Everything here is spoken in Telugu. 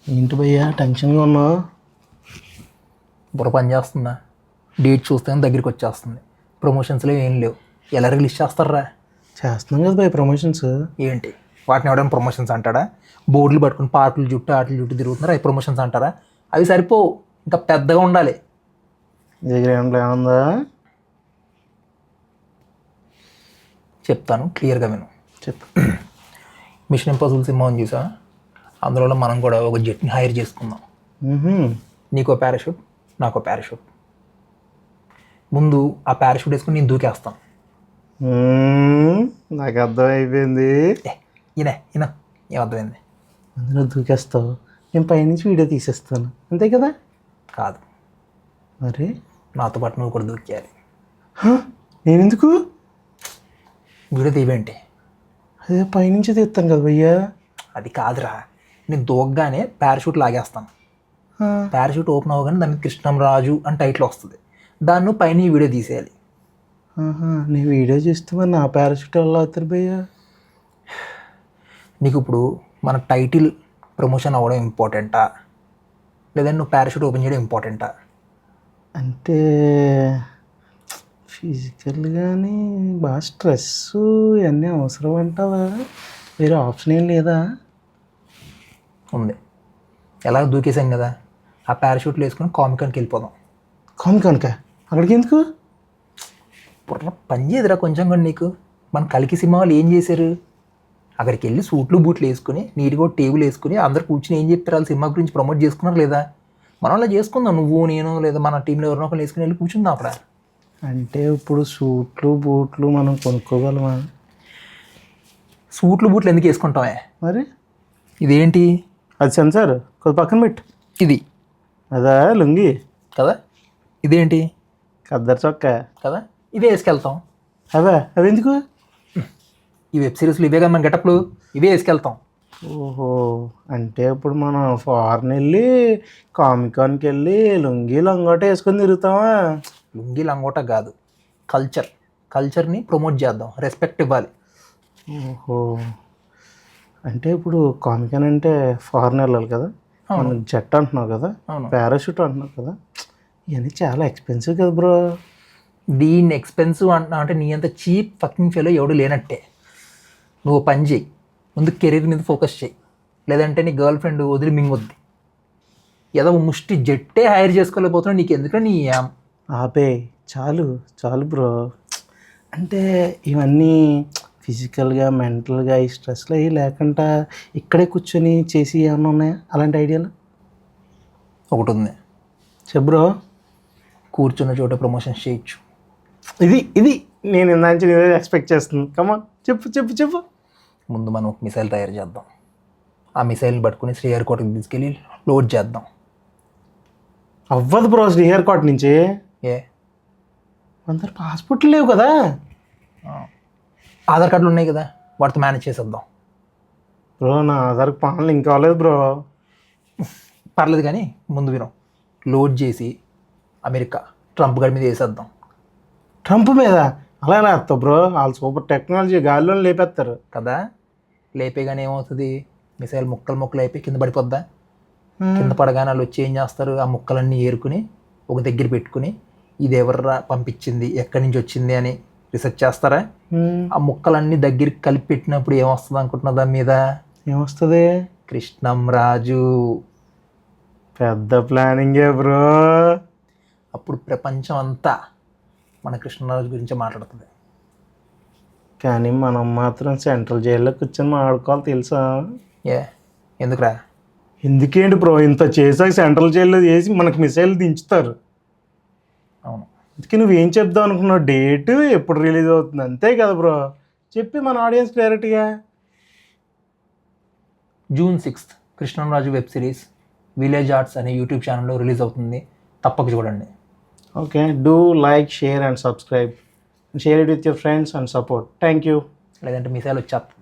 ఏంటి భయ్యా టెన్షన్గా ఉన్నావు? బుర్ర పని చేస్తుందా? డేట్ చూస్తే దగ్గరికి వచ్చేస్తుంది. ప్రమోషన్స్లో ఏం లేవు. ఎలా రిలీజ్ చేస్తారా? చేస్తున్నాం కదా భయ్య ప్రమోషన్స్. ఏంటి వాటిని ఎవడైనా ప్రమోషన్స్ అంటాడా? బోర్డులు పట్టుకుని పార్కులు చుట్టూ ఆటలు చుట్టూ తిరుగుతున్నారు, అవి ప్రమోషన్స్ అంటారా? అవి సరిపోవు, ఇంకా పెద్దగా ఉండాలి. దగ్గర ఏముందా? చెప్తాను, క్లియర్గా విను. చెప్పు. మిషన్ ఇంపాసిబుల్ సినిమా ఉంది చూసా, అందులో మనం కూడా ఒక జెట్ని హైర్ చేసుకుందాం. నీకో పారాషూట్, నాకో పారాషూట్. ముందు ఆ పారాషూట్ వేసుకుని నేను దూకేస్తాను. నాకు అర్థమైపోయింది. ఈయన ఏమర్థమైంది? అందులో దూకేస్తావు, నేను పైనుంచి వీడియో తీసేస్తాను, అంతే కదా? కాదు, మరి నాతో పాటు నువ్వు కూడా దూకేయాలి. నేను ఎందుకు? వీడియో తీవేంటి? అదే పైనుంచి తీస్తాను కదా భయ్యా. అది కాదురా, నేను దూకగానే పారాషూట్ లాగేస్తాను. పారాషూట్ ఓపెన్ అవ్వగానే దానికి కృష్ణంరాజు అని టైటిల్ వస్తుంది. దాన్ని నువ్వు పైన ఈ వీడియో తీసేయాలి. నేను వీడియో చూస్తే మరి నా పారాషూట్ ఎలా అవుతారు భయ్యా? నీకు ఇప్పుడు మన టైటిల్ ప్రమోషన్ అవ్వడం ఇంపార్టెంటా, లేదంటే నువ్వు పారాషూట్ ఓపెన్ చేయడం ఇంపార్టెంటా? అంటే ఫిజికల్ కానీ బాగా స్ట్రెస్ ఇవన్నీ అవసరం అంటావా? వేరే ఆప్షన్ ఏం లేదా? ఉంది. ఎలా దూకేసాం కదా, ఆ పారాషూట్లు వేసుకొని కామికాన్కి వెళ్ళిపోదాం. కామికాన్కా? అక్కడికి ఎందుకు? బుర్ర పని చేయదురా కొంచెం కూడా నీకు. మన కలికి సినిమా వాళ్ళు ఏం చేశారు? అక్కడికి వెళ్ళి సూట్లు బూట్లు వేసుకుని నీట్గా టేబుల్ వేసుకుని అందరు కూర్చుని ఏం చెప్తారు, వాళ్ళు సినిమా గురించి ప్రమోట్ చేసుకున్నారు లేదా? మనం అలా చేసుకుందాం, నువ్వు నేను లేదా మన టీంలో ఎవరినో ఒకరు వేసుకుని వెళ్ళి కూర్చుందాం అక్కడ. అంటే ఇప్పుడు సూట్లు బూట్లు మనం కొనుక్కోగలమా? సూట్లు బూట్లు ఎందుకు వేసుకుంటామే? మరి ఇదేంటి? అది సెన్సార్, కొద్ది పక్కన పెట్టు. ఇది అదా లుంగి కదా? ఇదేంటి? ఖద్దరు చొక్క కదా? ఇవే వేసుకెళ్తాం. అవి ఎందుకు? ఈ వెబ్ సిరీస్లు ఇవే కదా మన గెటప్లు, ఇవే వేసుకెళ్తాం. ఓహో, అంటే ఇప్పుడు మనం ఫారెన్ వెళ్ళి కామికాన్కి వెళ్ళి లుంగి లంగోట వేసుకొని తిరుగుతామా? లుంగి లంగోట కాదు, కల్చర్ని ప్రమోట్ చేద్దాం, రెస్పెక్ట్ ఇవ్వాలి. ఓహో, అంటే ఇప్పుడు కామికాన్ అంటే ఫారెన్ వెళ్ళాలి కదా, మనం జెట్ అంటున్నావు కదా, పారాషూట్ అంటున్నావు కదా, ఇవన్నీ చాలా ఎక్స్పెన్సివ్ కదా బ్రో. దీన్ని ఎక్స్పెన్సివ్ అంటున్నా అంటే నీ అంత చీప్ ఫకింగ్ ఫెలో ఎవడు లేనట్టే. నువ్వు పని చేయి, ముందు కెరీర్ మీద ఫోకస్ చేయి, లేదంటే నీ గర్ల్ ఫ్రెండ్ వదిలి మింగొద్ది. ఏదో ముష్టి జట్టే హైర్ చేసుకోలేకపోతున్నావు, నీకు ఎందుకంటే నీ ఆపే, చాలు చాలు బ్రో. అంటే ఇవన్నీ ఫిజికల్గా మెంటల్గా ఈ స్ట్రెస్లో అవి లేకుండా ఇక్కడే కూర్చొని చేసి ఏమన్నా ఉన్నాయా అలాంటి ఐడియాలు? ఒకటి ఉంది. చెబ్రో. కూర్చున్న చోట ప్రమోషన్స్ చేయొచ్చు. ఇది నేను ఇందాంచి ఎక్స్పెక్ట్ చేస్తుంది. కమా చెప్పు చెప్పు చెప్పు. ముందు మనం ఒక మిసైల్ తయారు చేద్దాం. ఆ మిసైల్ని పట్టుకుని శ్రీహరికోటకి తీసుకెళ్ళి లోడ్ చేద్దాం. అవ్వదు బ్రో, శ్రీహరికోట నుంచి. ఏ అందరు పాస్పోర్ట్లు లేవు కదా? ఆధార్ కార్డులు ఉన్నాయి కదా, వాటితో మేనేజ్ చేసేద్దాం. బ్రో నా ఆధార్ పాన్లు ఇంకా అవ్వలేదు బ్రో. పర్లేదు కానీ ముందు విను, లోడ్ చేసి అమెరికా ట్రంప్ గారి మీద వేసేద్దాం. ట్రంప్ మీద అలా వేస్తావు బ్రో? వాళ్ళు సూపర్ టెక్నాలజీ, గాలిలో లేపేస్తారు కదా. లేపేగానే ఏమవుతుంది, మిసైల్ ముక్కలు అయిపోయి కింద పడిపోద్దా? కింద పడగానే వాళ్ళు వచ్చి ఏం చేస్తారు, ఆ ముక్కలన్నీ ఏరుకుని ఒక దగ్గర పెట్టుకుని ఇది ఎవర్రా పంపించింది, ఎక్కడి నుంచి వచ్చింది అని రీసెర్చ్ చేస్తారా? ఆ ముక్కలన్నీ దగ్గరికి కలిపి పెట్టినప్పుడు ఏమొస్తుంది అనుకుంటున్నా? దాని మీద ఏమొస్తుంది? కృష్ణంరాజు. పెద్ద ప్లానింగే బ్రో. అప్పుడు ప్రపంచం అంతా మన కృష్ణరాజు గురించి మాట్లాడుతుంది. కానీ మనం మాత్రం సెంట్రల్ జైల్లో కూర్చొని మాట్లాడుకోవాలి తెలుసా? ఎందుకురా? ఎందుకేంటి బ్రో, ఇంత చేసాక సెంట్రల్ జైల్లో చేసి మనకు మిసైల్ దించుతారు. అవును. అందుకే నువ్వేం చెప్దాం అనుకున్నావు, డేటు ఎప్పుడు రిలీజ్ అవుతుంది అంతే కదా బ్రో? చెప్పి మన ఆడియన్స్ డైరెక్ట్గా. June 6th Krishnamraju web series village arts అనే యూట్యూబ్ ఛానల్లో రిలీజ్ అవుతుంది, తప్పక చూడండి. Okay, do like, share and subscribe. Share it with your friends and support. Thank you. లేదంటే మిసైల్ వచ్చేస్తుంది.